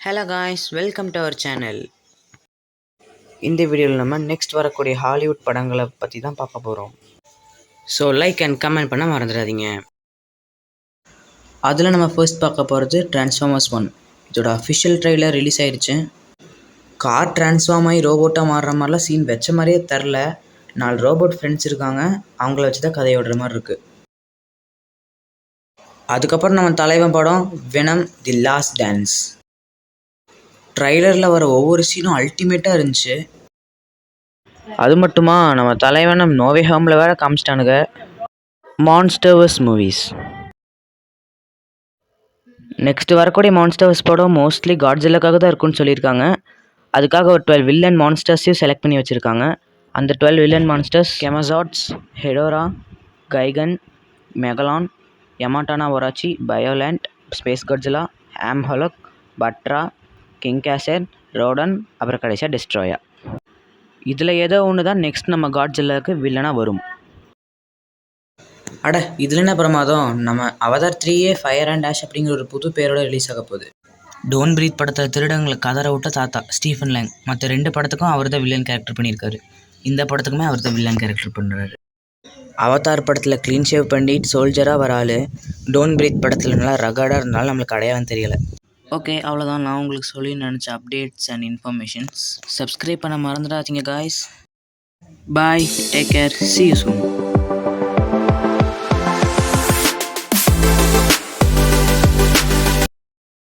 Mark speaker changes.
Speaker 1: Hello guys, welcome to our channel. இந்த வீடியோவில் நம்ம நெக்ஸ்ட் வரக்கூடிய ஹாலிவுட் படங்களை பற்றி தான் பார்க்க போகிறோம். ஸோ லைக் அண்ட் கமெண்ட் பண்ண மறந்துடாதீங்க. அதில் நம்ம ஃபர்ஸ்ட் பார்க்க போகிறது டிரான்ஸ்ஃபார்மர்ஸ் 1. இதோட அஃபிஷியல் ட்ரெய்லர் ரிலீஸ் ஆயிடுச்சு. கார் டிரான்ஸ்ஃபார்ம் ஆகி ரோபோட்டாக மாறுற மாதிரிலாம் சீன் வச்ச மாதிரியே தெரில. 4 ரோபோட் ஃப்ரெண்ட்ஸ் இருக்காங்க, அவங்கள வச்சு தான் கதையை விடுற மாதிரி இருக்குது. அதுக்கப்புறம் நம்ம தலைவன் படம் வெனம் தி லாஸ்ட் டான்ஸ். ட்ரைலரில் வர ஒவ்வொரு சீனும் அல்டிமேட்டாக இருந்துச்சு. அது மட்டுமா, நம்ம தலைவனம் நோவே ஹோமில் வேறு காமிச்சிட்டானுங்க. Monsters movies. நெக்ஸ்ட் வரக்கூடிய மான்ஸ்டர்ஸ் படம் மோஸ்ட்லி காட்ஜில்லாக்காக தான் இருக்குன்னு சொல்லியிருக்காங்க. அதுக்காக ஒரு 12 வில்லன் மான்ஸ்டர்ஸையும் செலக்ட் பண்ணி வச்சுருக்காங்க. அந்த 12 வில்லன் மான்ஸ்டர்ஸ் கெமசாட்ஸ், Hedorah, Gaigan, Megalon, Yamata no Orochi, Biollante, space Godzilla, ஆம்ஹலக், பட்ரா, கிங்காசர், ரோடன், அப்புறம் கடைசியாக டெஸ்ட்ராயா. இதில் ஏதோ ஒன்று தான் நெக்ஸ்ட் நம்ம காட்ஜில்லாவுக்கு வில்லனாக வரும். அட, இதில் என்ன பிரமாதம், நம்ம அவதார் 3 ஃபயர் அண்ட் ஆஷ் அப்படிங்கிற ஒரு புது பேரோட ரிலீஸ் ஆக போகுது. டோன்ட் பிரீத் படத்தில் திருடங்களை கதற விட்ட தாத்தா ஸ்டீஃபன் லேங் மற்ற 2 படத்துக்கும் அவர் தான் வில்லன் கேரக்டர் பண்ணியிருக்காரு. இந்த படத்துக்குமே அவர் தான் வில்லன் கேரக்டர் பண்ணுறாரு. அவதார் படத்தில் க்ளீன் ஷேவ் பண்ணிட்டு சோல்ஜராக வர ஆள். டோன்ட் பிரீத் படத்தில் நல்லா ரகாடாக இருந்தாலும் நம்மளுக்கு அடையாளம் தெரியலை. ஓகே, அவ்வளோதான் நான் உங்களுக்கு சொல்லி நினச்ச அப்டேட்ஸ் அண்ட் இன்ஃபர்மேஷன்ஸ். சப்ஸ்கிரைப் பண்ண மறந்துடாதீங்க guys. Bye, take care, see you soon.